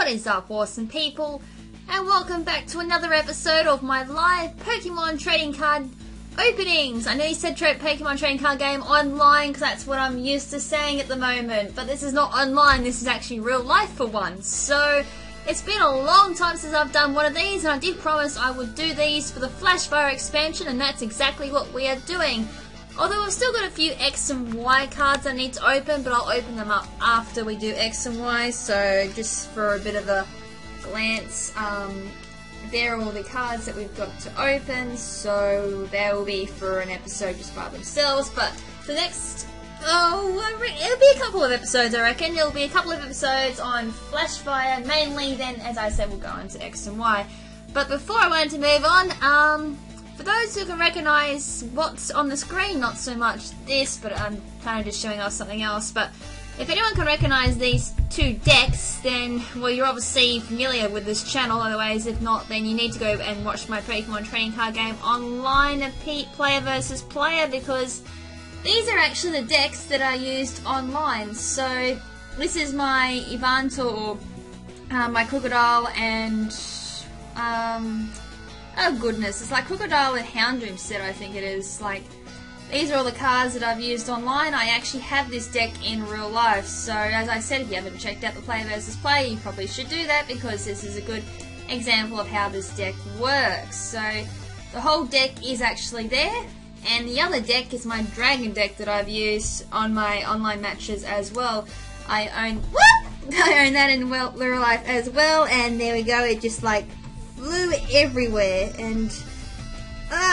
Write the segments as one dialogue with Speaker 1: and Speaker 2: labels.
Speaker 1: is up, awesome people, and welcome back to another episode of my live Pokemon trading card openings. I know you said Pokemon trading card game online because that's what I'm used to saying at the moment, but this is not online, this is actually real life for once. So it's been a long time since I've done one of these, and I did promise I would do these for the Flashfire expansion, and that's exactly what we are doing. Although I've still got a few X and Y cards I need to open, but I'll open them up after we do X and Y, so just for a bit of a glance, there are all the cards that we've got to open, so they will be for an episode just by themselves, but the next, it'll be a couple of episodes I reckon. It'll be a couple of episodes on Flashfire mainly, then as I said we'll go into X and Y. But before I wanted to move on, for those who can recognise what's on the screen, not so much this, but I'm kind of just showing off something else, but if anyone can recognise these two decks, then, well, you're obviously familiar with this channel. Otherwise, if not, then you need to go and watch my Pokemon trading card game online of player versus player, because these are actually the decks that are used online. So this is my Ivantor, my Crocodile, and oh goodness, it's like Crocodile and Houndoom set, I think it is. Like, these are all the cards that I've used online. I actually have this deck in real life, so as I said, if you haven't checked out the player versus player, you probably should do that, because this is a good example of how this deck works. So the whole deck is actually there, and the other deck is my Dragon deck that I've used on my online matches as well. I own that in real life as well, and there we go, it just like flew everywhere, and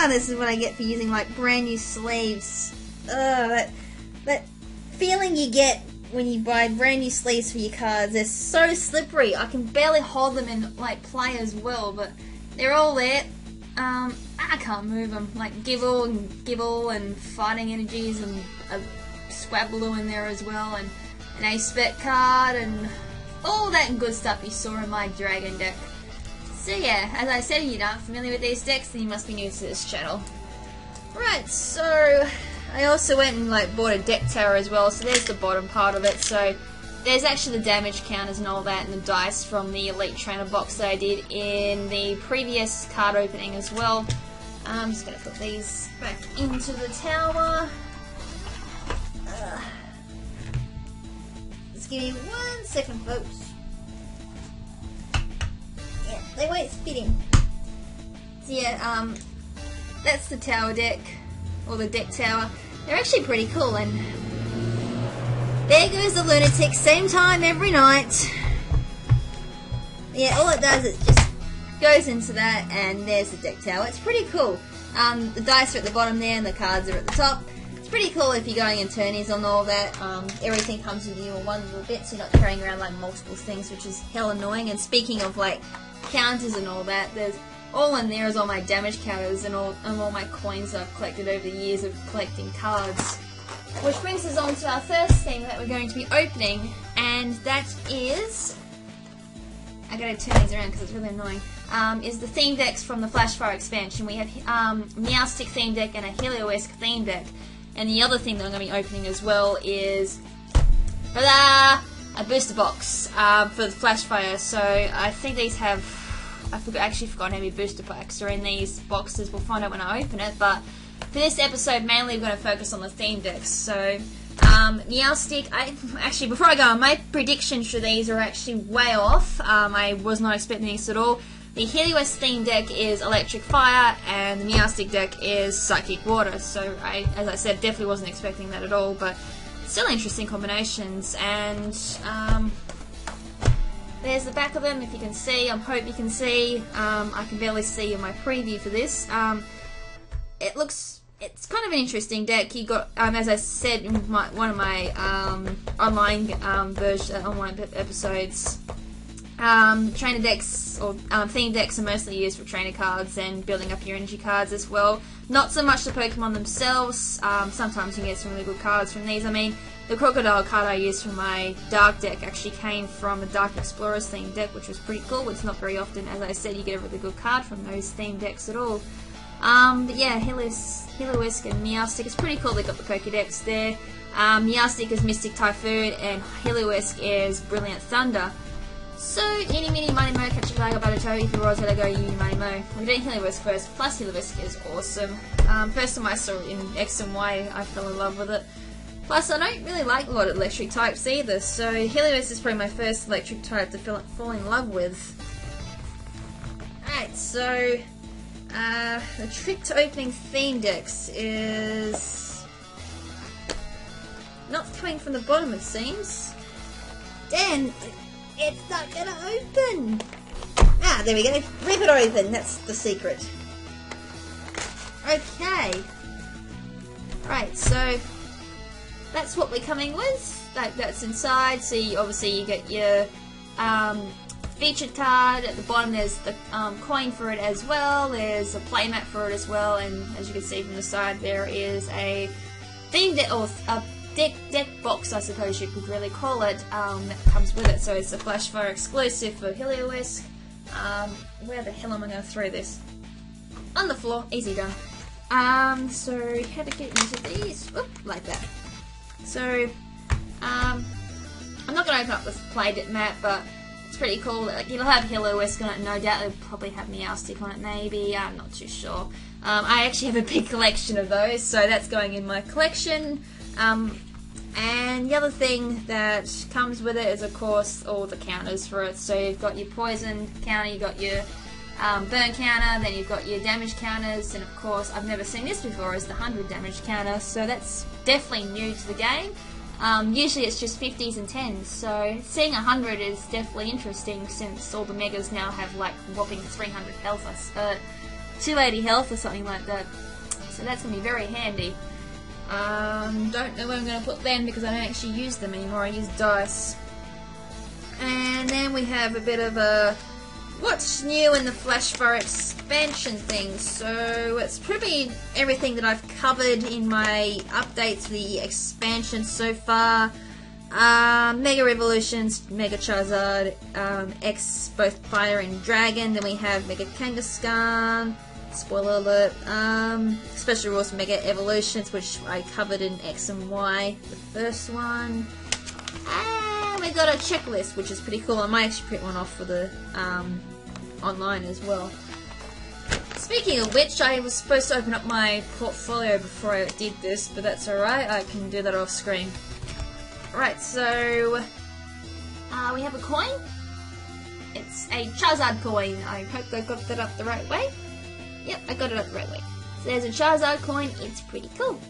Speaker 1: this is what I get for using like brand new sleeves. That feeling you get when you buy brand new sleeves for your cards. They're so slippery. I can barely hold them in like play as well, but they're all there. I can't move them. Like Gibble and Fighting Energies, and a Swablu in there as well, and an Ace-Bet card, and all that good stuff you saw in my Dragon deck. So yeah, as I said, if you're not familiar with these decks, then you must be new to this channel. Right, so I also went and like bought a deck tower as well, so there's the bottom part of it. So there's actually the damage counters and all that, and the dice from the Elite Trainer box that I did in the previous card opening as well. I'm just going to put these back into the tower. Just give me 1 second, folks. Yeah, they weren't spitting. So yeah, that's the tower deck, or the deck tower. They're actually pretty cool, and there goes the lunatic, same time every night. Yeah, all it does is just goes into that, and there's the deck tower. It's pretty cool. The dice are at the bottom there, and the cards are at the top. It's pretty cool if you're going in tourneys and all that. Everything comes with you in one little bit, so you're not carrying around like multiple things, which is hell annoying. And speaking of like counters and all that, there's all in there is all my damage counters and all my coins I've collected over the years of collecting cards. Which brings us on to our first thing that we're going to be opening, and that is, I gotta turn these around because it's really annoying, is the theme decks from the Flashfire expansion. We have Meowstic theme deck and a Heliolisk theme deck, and the other thing that I'm going to be opening as well is a booster box for the Flashfire. So I think these have, actually forgotten how many booster packs are in these boxes. We'll find out when I open it, but for this episode mainly we're going to focus on the theme decks. So Meowstic, actually before I go on, my predictions for these are actually way off. I was not expecting this at all. The Heliolisk theme deck is Electric Fire, and the Meowstic deck is Psychic Water. So as I said, definitely wasn't expecting that at all, but still interesting combinations. And there's the back of them, if you can see. I hope you can see. I can barely see in my preview for this. It's kind of an interesting deck. You got, as I said in one of my online episodes, trainer decks or theme decks are mostly used for trainer cards and building up your energy cards as well. Not so much the Pokemon themselves. Sometimes you can get some really good cards from these. I mean, the Crocodile card I used from my Dark deck actually came from a Dark Explorers theme deck, which was pretty cool. It's not very often, as I said, you get a really good card from those theme decks at all. But yeah, Heliolisk and Meowstic, it's pretty cool. They've got the Pokédex there. Meowstic is Mystic Typhoon, and Heliolisk is Brilliant Thunder. So, Eeny Meeny Miny Mo, catch a flag up at a toe, if you roll, let go, Eeny Miny Mo. We're doing Heliolisk first, plus Heliolisk is awesome. First time I saw it in X and Y, I fell in love with it. Plus, I don't really like a lot of electric types either, so Heliolisk is probably my first electric type to fall in love with. Alright, so the trick to opening theme decks is not coming from the bottom, it seems. Then it's not gonna open. Ah, there we go. Rip it open. That's the secret. Okay. Right, so that's what we're coming with. That's inside. So obviously you get your featured card. At the bottom there's the coin for it as well. There's a playmat for it as well. And as you can see from the side, there is a theme deck, or a deck box, I suppose you could really call it, that comes with it. So it's a Flashfire exclusive for Heliolisk. Where the hell am I going to throw this? On the floor. Easy done. So how to get into these? Oop, like that. So, I'm not going to open up this playmat mat, but it's pretty cool. Like, it'll have Heliolisk on it, no doubt. It'll probably have Meowstic on it, maybe. I'm not too sure. I actually have a big collection of those, so that's going in my collection. And the other thing that comes with it is, of course, all the counters for it. So you've got your poison counter, you've got your burn counter, then you've got your damage counters, and of course, I've never seen this before, is the 100 damage counter. So that's definitely new to the game. Usually it's just 50s and 10s, so seeing 100 is definitely interesting, since all the megas now have like whopping 300 health, 280 health or something like that. So that's going to be very handy. Don't know where I'm going to put them because I don't actually use them anymore. I use dice. And then we have a bit of a what's new in the Flashfire expansion thing. So it's probably everything that I've covered in my updates to the expansion so far. Mega Revolutions, Mega Charizard, X both Fire and Dragon. Then we have Mega Kangaskhan. Spoiler alert. Special rules for Mega Evolutions, which I covered in X and Y, the first one. And we got a checklist, which is pretty cool. I might actually print one off for the online as well. Speaking of which, I was supposed to open up my portfolio before I did this, but that's alright. I can do that off screen. Right, so we have a coin. It's a Charizard coin. I hope I got that up the right way. Yep, I got it up the right way. So there's a Charizard coin. It's pretty cool.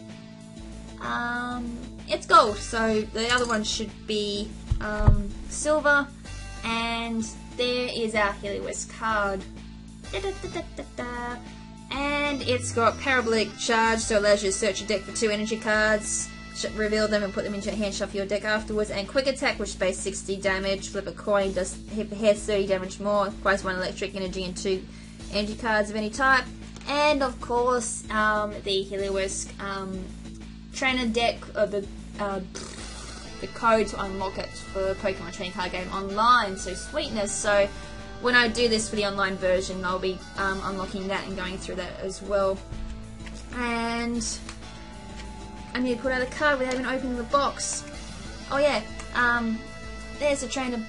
Speaker 1: It's gold, so the other one should be silver. And there is our Heliolisk card. And it's got Parabolic Charge, so it allows you to search your deck for 2 energy cards, reveal them and put them into your hand, shuffle your deck afterwards. And Quick Attack, which pays 60 damage, flip a coin, has 30 damage more, requires 1 electric energy and 2 energy cards of any type. And of course, the Heliolisk trainer deck, the code to unlock it for Pokemon Trading Card Game Online, so sweetness. So when I do this for the online version, I'll be unlocking that and going through that as well. And I need to put out a card without even opening the box. Oh yeah, there's a trainer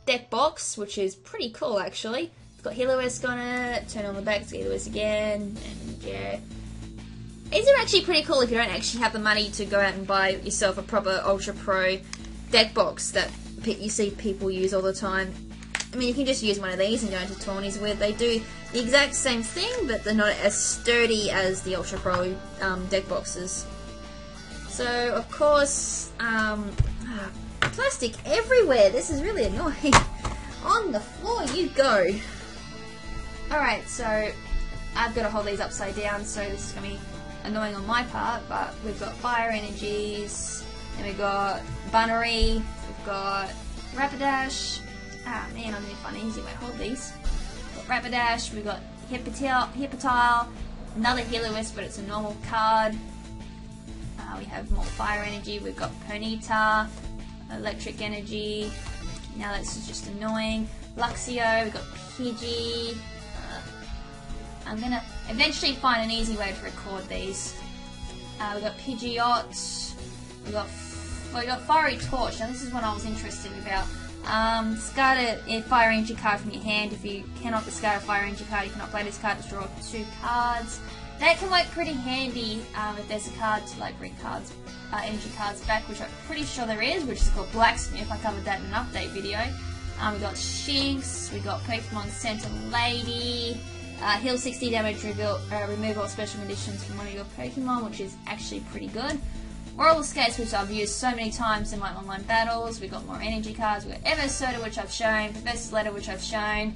Speaker 1: deck box, which is pretty cool actually. It's got Heliolisk on it, turn on the back, it's Heliolisk again, and yeah. These are actually pretty cool if you don't actually have the money to go out and buy yourself a proper Ultra Pro deck box that you see people use all the time. I mean, you can just use one of these and go into tourneys with. They do the exact same thing, but they're not as sturdy as the Ultra Pro deck boxes. So, of course, plastic everywhere. This is really annoying. On the floor you go. Alright, so I've got to hold these upside down, so this is going to be annoying on my part, but we've got Fire Energies, and we've got Bunnery, we've got Rapidash. Ah man, I'm going to find an easy way to hold these. We've got Rapidash, we've got Hippotile, another Heliolisk, but it's a normal card. We have more Fire Energy, we've got Ponyta, Electric Energy, now that's just annoying. Luxio, we've got Pidgey. I'm going to eventually find an easy way to record these. We've got Pidgeot, we've got Fiery Torch. Now this is what I was interested about. Discard a fire energy card from your hand. If you cannot discard a fire energy card, you cannot play this card. Just draw 2 cards. That can work pretty handy if there's a card to like bring cards, energy cards back, which I'm pretty sure there is, which is called Blacksmith. I covered that in an update video. We got Shinx, we got Pokemon Center Lady, heal 60 damage, remove all special conditions from one of your Pokemon, which is actually pretty good. Oral Skates, which I've used so many times in my online battles. We got more energy cards. We got Evo Soda, which I've shown. Professor's Letter, which I've shown.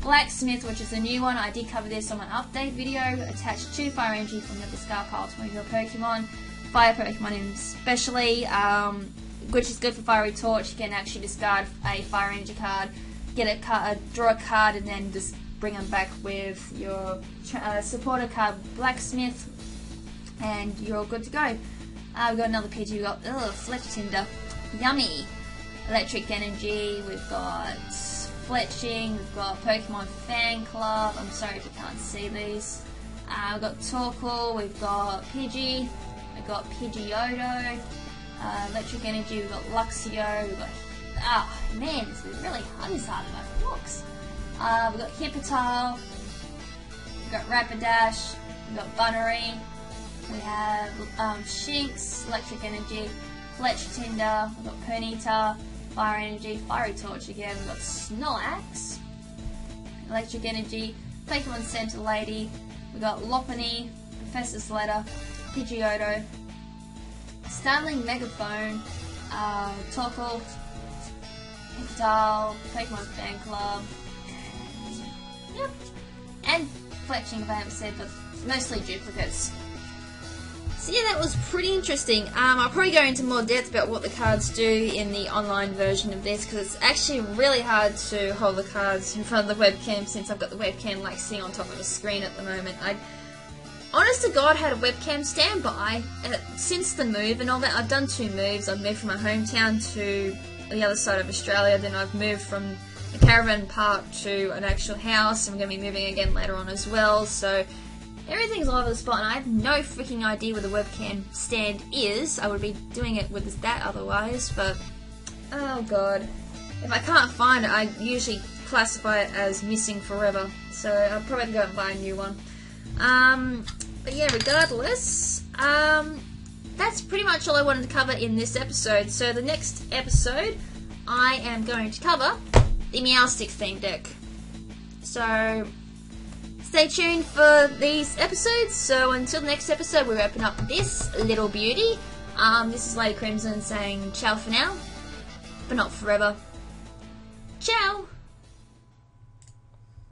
Speaker 1: Blacksmith, which is a new one. I did cover this on my update video. Attach 2 fire energy from the discard pile to one of your Pokemon. Fire Pokemon especially, which is good for Fiery Torch. You can actually discard a fire energy card, get a card, draw a card, and then just bring them back with your supporter card, Blacksmith, and you're all good to go. We've got another Pidgey, we've got Fletch Tinder, yummy, Electric Energy, we've got Fletching, we've got Pokemon Fan Club, I'm sorry if you can't see these, we've got Torkoal, we've got Pidgey, we've got Pidgeotto, Electric Energy, we've got Luxio, we've got, man, this is really hard, this hard than it looks. We've got Hippotal, we've got Rapidash, we've got Bunnery, we have Shinx, Electric Energy, Fletch Tinder, we've got Ponyta, Fire Energy, Fiery Torch again, we've got Snorlax, Electric Energy, Pokemon Center Lady, we've got Lopunny, Professor's Letter, Pidgeotto, Starling Megaphone, Torkoal, Hippotal, Pokemon Fan Club, yep, and Fletching if I haven't said, but mostly duplicates. So yeah, that was pretty interesting. I'll probably go into more depth about what the cards do in the online version of this, because it's actually really hard to hold the cards in front of the webcam since I've got the webcam like sitting on top of the screen at the moment. I, honest to God, had a webcam stand by since the move and all that. I've done 2 moves. I've moved from my hometown to the other side of Australia, then I've moved from a caravan park to an actual house, and we're going to be moving again later on as well, so everything's all over the spot, and I have no freaking idea where the webcam stand is. I would be doing it with that otherwise, but oh god. If I can't find it, I usually classify it as missing forever, so I'll probably go and buy a new one. But yeah, regardless, that's pretty much all I wanted to cover in this episode. So the next episode, I am going to cover the Meowstic theme deck. So stay tuned for these episodes. So until the next episode, we open up this little beauty. This is Lady KrimZen saying ciao for now, but not forever.